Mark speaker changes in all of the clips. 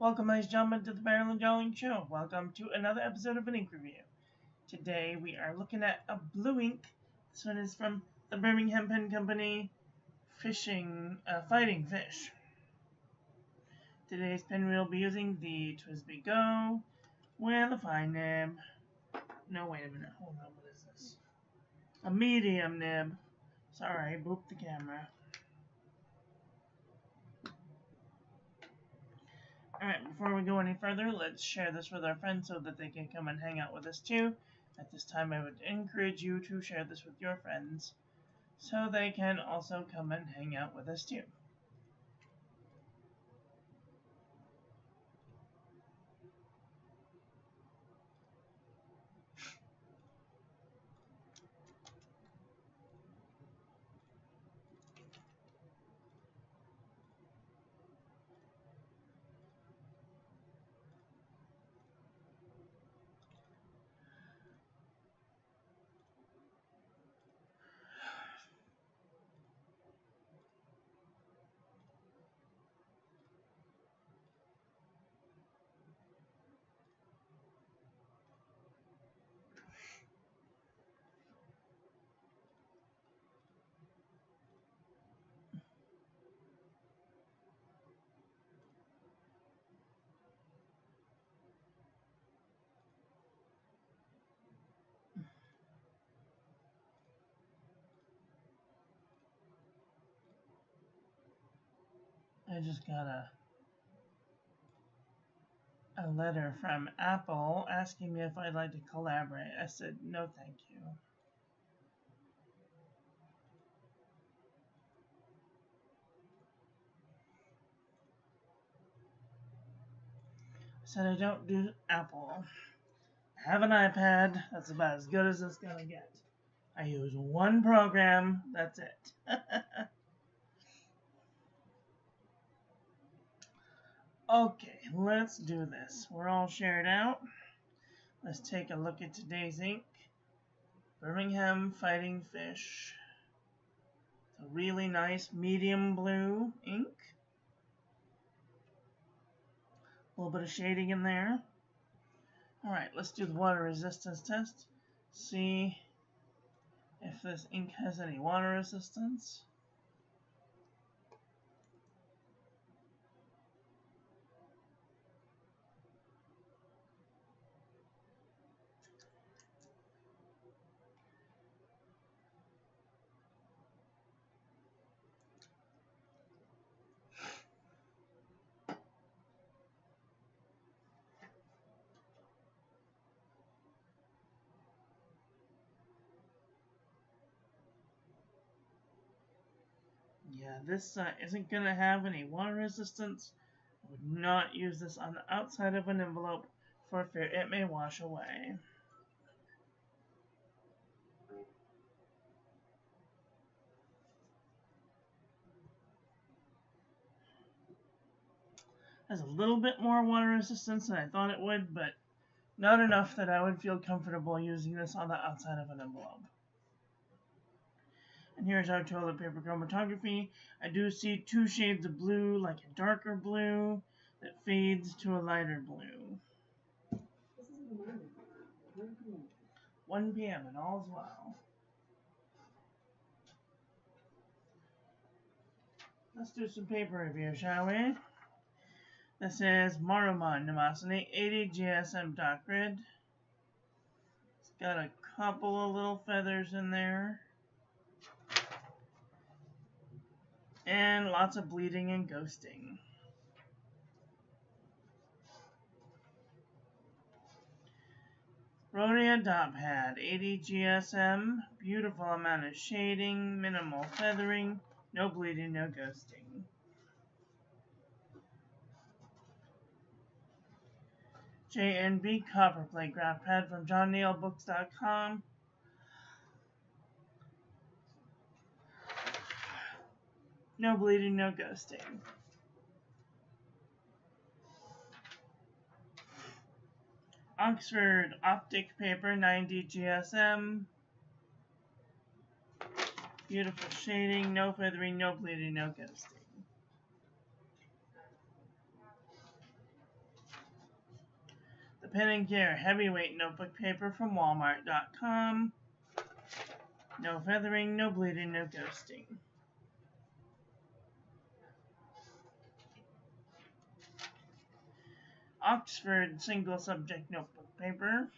Speaker 1: Welcome, ladies and gentlemen, to the Barrel and Jolly Show. Welcome to another episode of an ink review. Today we are looking at a blue ink. This one is from the Birmingham Pen Company, Fighting Fish. Today's pen we'll be using the Twisby Go with a fine nib. No, wait a minute. Hold on, what is this? A medium nib. Sorry, booped the camera. Alright, before we go any further, let's share this with our friends so that they can come and hang out with us too. At this time, I would encourage you to share this with your friends so they can also come and hang out with us too. I just got a letter from Apple asking me if I'd like to collaborate. I said, no thank you. I said I don't do Apple. I have an iPad. That's about as good as it's gonna get. I use one program. That's it. Okay, let's do this. We're all shared out. Let's take a look at today's ink. Birmingham Fighting Fish. It's a really nice medium blue ink. A little bit of shading in there. Alright, let's do the water resistance test. See if this ink has any water resistance. Yeah, this isn't going to have any water resistance. I would not use this on the outside of an envelope for fear it may wash away. Has a little bit more water resistance than I thought it would, but not enough that I would feel comfortable using this on the outside of an envelope. And here's our toilet paper chromatography. I do see two shades of blue, like a darker blue that fades to a lighter blue.
Speaker 2: This is the morning. 1 p.m.
Speaker 1: 1 p.m. and all's well. Let's do some paper review, shall we? This is Maruman Namasani 80 GSM dot grid. It's got a couple of little feathers in there. And lots of bleeding and ghosting. Rhodia dot pad 80 GSM. Beautiful amount of shading, minimal feathering, no bleeding, no ghosting. JNB Copperplate Graph Pad from JohnNeilBooks.com. No bleeding, no ghosting. Oxford Optic Paper 90 GSM. Beautiful shading, no feathering, no bleeding, no ghosting. Pen & Care Heavyweight Notebook Paper from Walmart.com. No feathering, no bleeding, no ghosting. Oxford Single Subject Notebook Paper.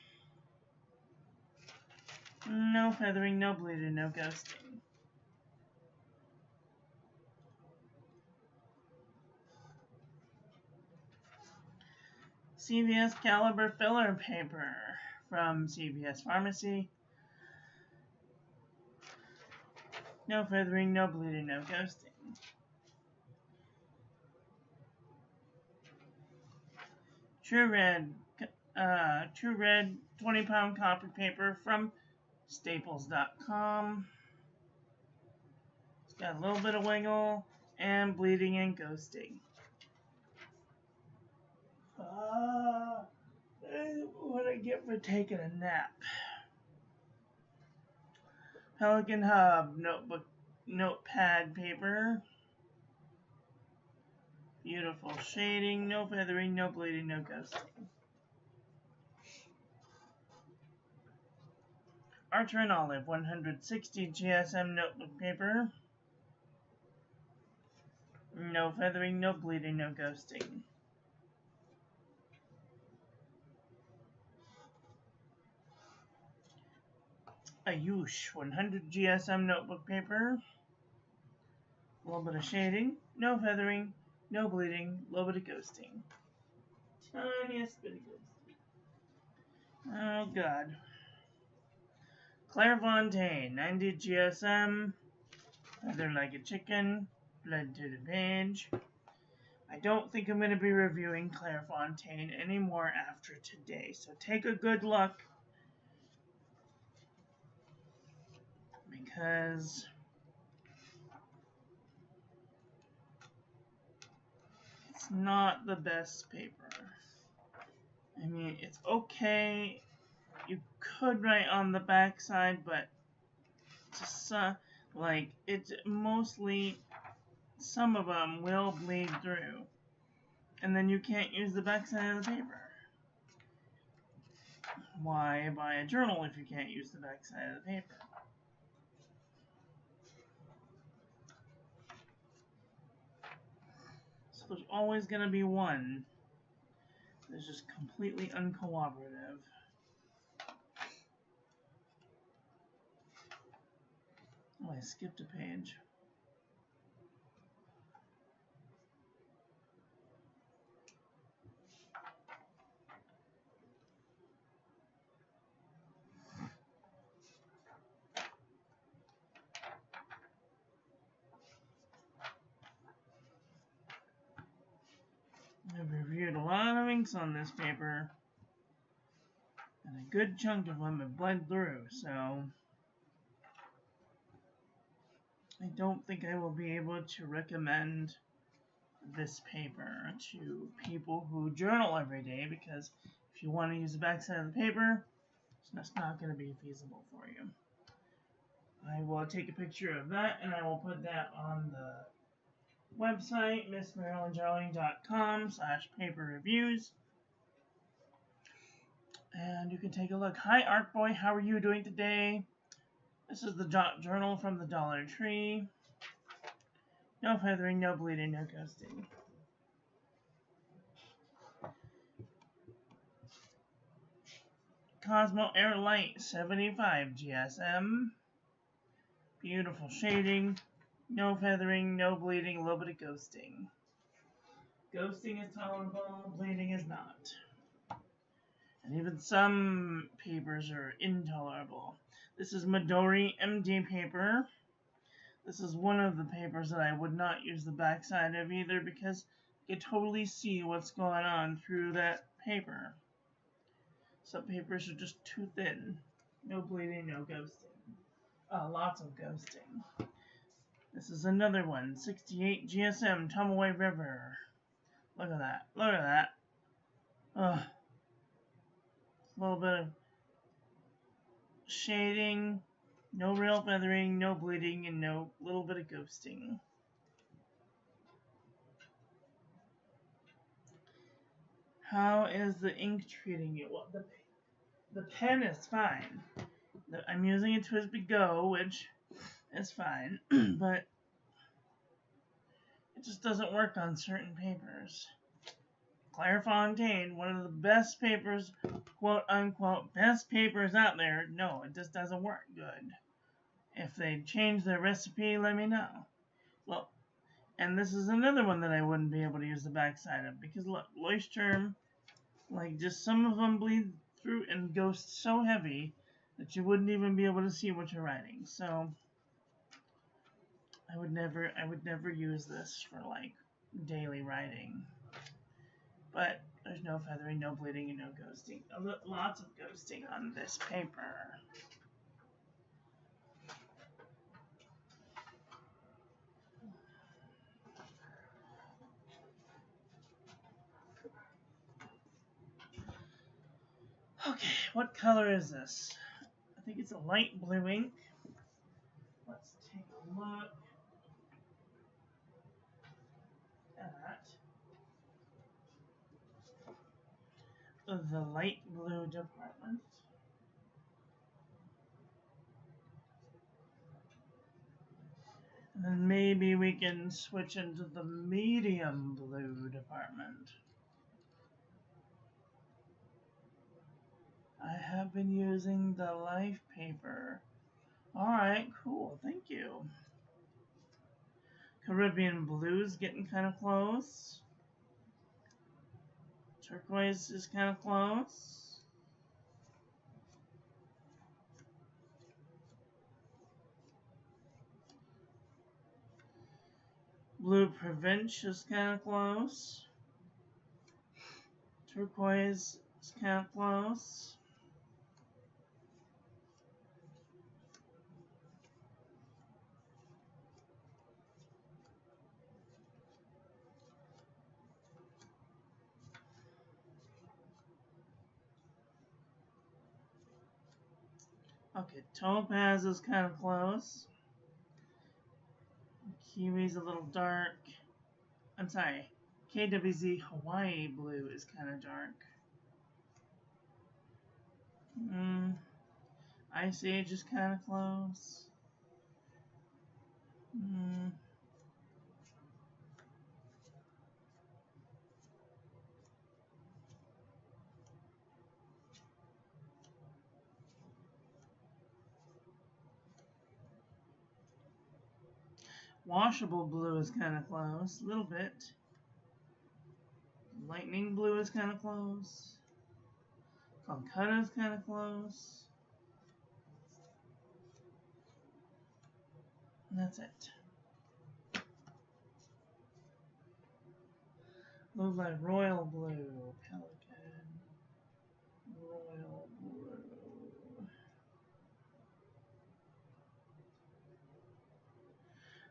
Speaker 1: No feathering, no bleeding, no ghosting. CVS Caliber Filler Paper from CVS Pharmacy. No feathering, no bleeding, no ghosting. True Red 20-pound copy paper from Staples.com. It's got a little bit of wiggle and bleeding and ghosting. What I get for taking a nap. Pelican Hub notepad paper. Beautiful shading, no feathering, no bleeding, no ghosting. Archer and Olive 160 GSM notebook paper. No feathering, no bleeding, no ghosting. Ayush 100 GSM notebook paper. A little bit of shading, no feathering, no bleeding, a little bit of ghosting. Tiniest bit of ghosting. Oh god. Clairefontaine 90 GSM. Feather like a chicken. Blood to the page. I don't think I'm going to be reviewing Clairefontaine anymore after today, so take a good look. Because it's not the best paper. I mean, it's okay. You could write on the back side, but just like it's mostly, some of them will bleed through, and then you can't use the back side of the paper. Why buy a journal if you can't use the back side of the paper? So there's always going to be one that's just completely uncooperative. Oh, I skipped a page. I've reviewed a lot of inks on this paper, and a good chunk of them have bled through, so I don't think I will be able to recommend this paper to people who journal every day, because if you want to use the back side of the paper, it's just not going to be feasible for you. I will take a picture of that, and I will put that on the website, missmarilynjarling.com/paper reviews. And you can take a look. Hi, Art Boy. How are you doing today? This is the journal from the Dollar Tree. No feathering, no bleeding, no ghosting. Cosmo Air Light 75 GSM. Beautiful shading. No feathering, no bleeding, a little bit of ghosting. Ghosting is tolerable, bleeding is not. And even some papers are intolerable. This is Midori MD paper. This is one of the papers that I would not use the backside of either, because you can totally see what's going on through that paper. Some papers are just too thin. No bleeding, no ghosting. Lots of ghosting. This is another one, 68 GSM Tumaway River. Look at that. Look at that. Ugh. A little bit of shading, no real feathering, no bleeding, and no little bit of ghosting. How is the ink treating you? Well, the pen is fine. I'm using a Twisby Go, which is fine, but it just doesn't work on certain papers. Clairefontaine, one of the best papers, quote unquote, best papers out there. No, it just doesn't work good. If they change their recipe, let me know. Well, and this is another one that I wouldn't be able to use the backside of because look, Leuchtturm, like just some of them bleed through and go so heavy that you wouldn't even be able to see what you're writing. So I would never use this for like daily writing. But there's no feathering, no bleeding, and no ghosting. Lots of ghosting on this paper. Okay, what color is this? I think it's a light blue ink. Let's take a look at the light blue department. And then maybe we can switch into the medium blue department. I have been using the Life paper. Alright, cool, thank you. Caribbean blue's getting kind of close. Turquoise is kind of close. Blue Provence is kind of close. Turquoise is kind of close. Okay, Topaz is kind of close. Kiwi's a little dark. I'm sorry, KWZ Hawaii blue is kind of dark. Ice Age is kind of close. Washable blue is kind of close, a little bit. Lightning blue is kind of close. Calcutta is kind of close. And that's it. Looks like Royal Blue, Pelican, Royal Blue.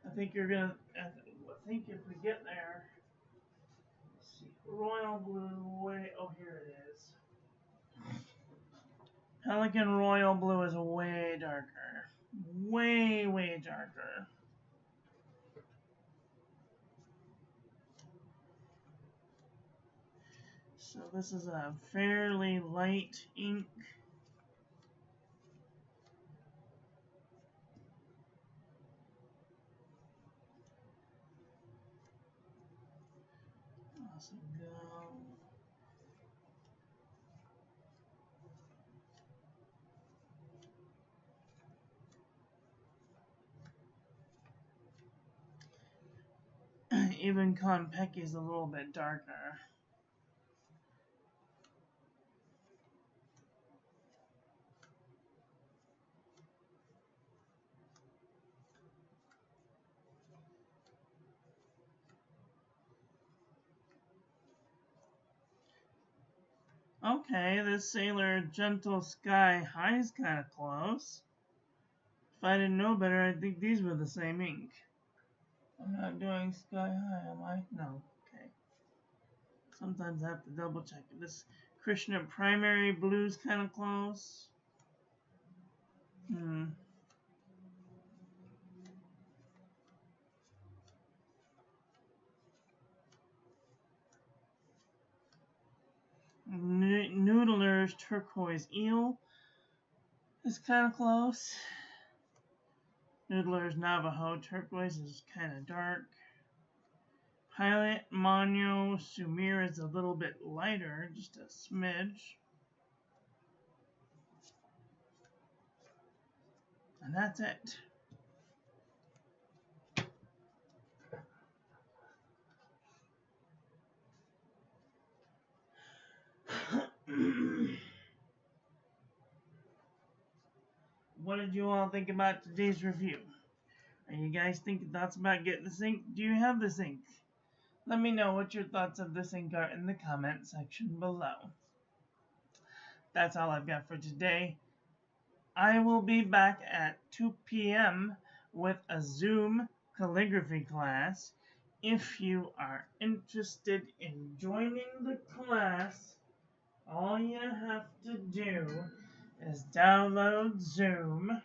Speaker 1: I think you're gonna, I think if we get there, let's see, Royal Blue, oh here it is. Pelican Royal Blue is way darker. Way darker. So this is a fairly light ink. Awesome go. Even Konpeki is a little bit darker. Okay, this Sailor Gentle Sky High is kind of close. If I didn't know better, I'd think these were the same ink. I'm not doing Sky High, am I? No. Okay. Sometimes I have to double check. This Krishna Primary Blue's kind of close. Noodler's Turquoise Eel is kind of close. Noodler's Navajo Turquoise is kind of dark. Pilot Monyo Sumir is a little bit lighter, just a smidge. And that's it. What did you all think about today's review? Are you guys thinking thoughts about getting this ink? Do you have this ink? Let me know what your thoughts of this ink are in the comment section below. That's all I've got for today. I will be back at 2 p.m. with a Zoom calligraphy class. If you are interested in joining the class, all you have to do is download Zoom.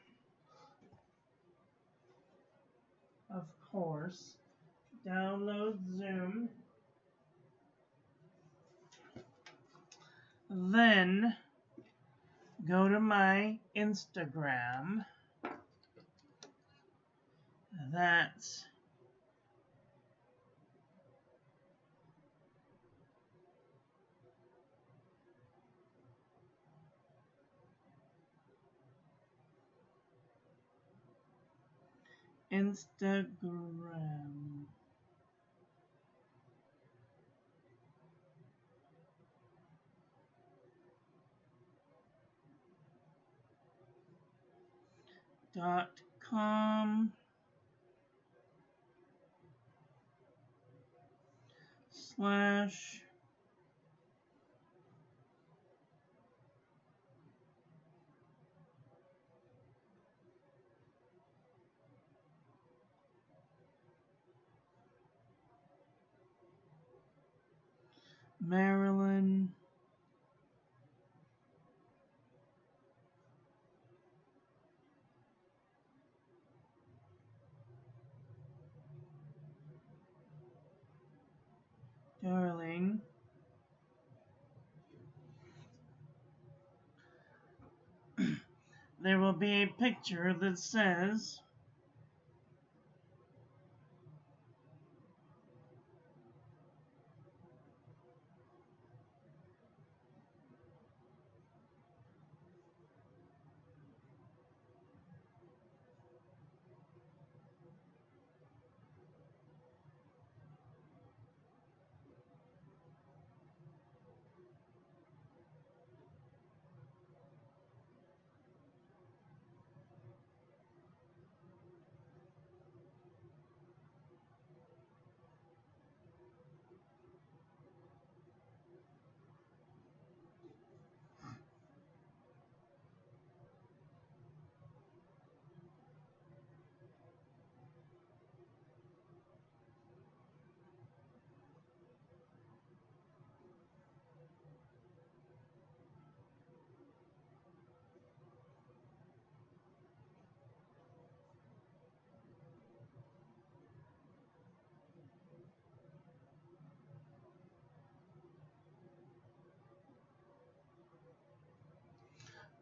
Speaker 1: Of course, download Zoom. Then go to my Instagram. That's Instagram. .com/. Maryland Darling. There will be a picture that says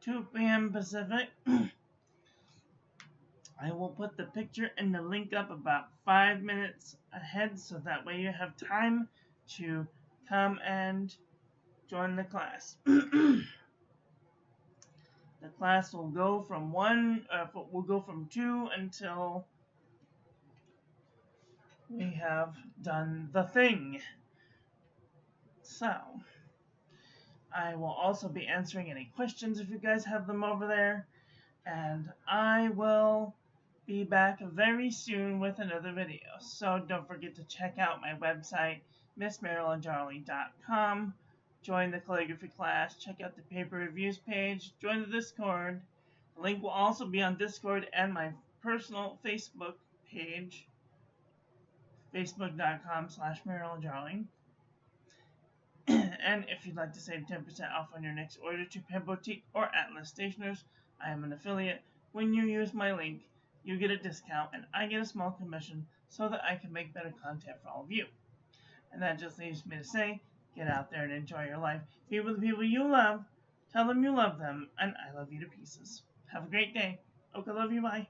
Speaker 1: two p.m. Pacific. I will put the picture and the link up about 5 minutes ahead so that way you have time to come and join the class. The class will go from 2 until we have done the thing. So, I will also be answering any questions if you guys have them over there. And I will be back very soon with another video. So don't forget to check out my website, MissMarilynJarling.com. Join the calligraphy class. Check out the paper reviews page. Join the Discord. The link will also be on Discord and my personal Facebook page, Facebook.com/MarilynJarling. And if you'd like to save 10% off on your next order to Pen Boutique or Atlas Stationers, I am an affiliate. When you use my link, you get a discount and I get a small commission so that I can make better content for all of you. And that just leaves me to say, get out there and enjoy your life. Be with the people you love. Tell them you love them, and I love you to pieces. Have a great day. Okay, love you. Bye.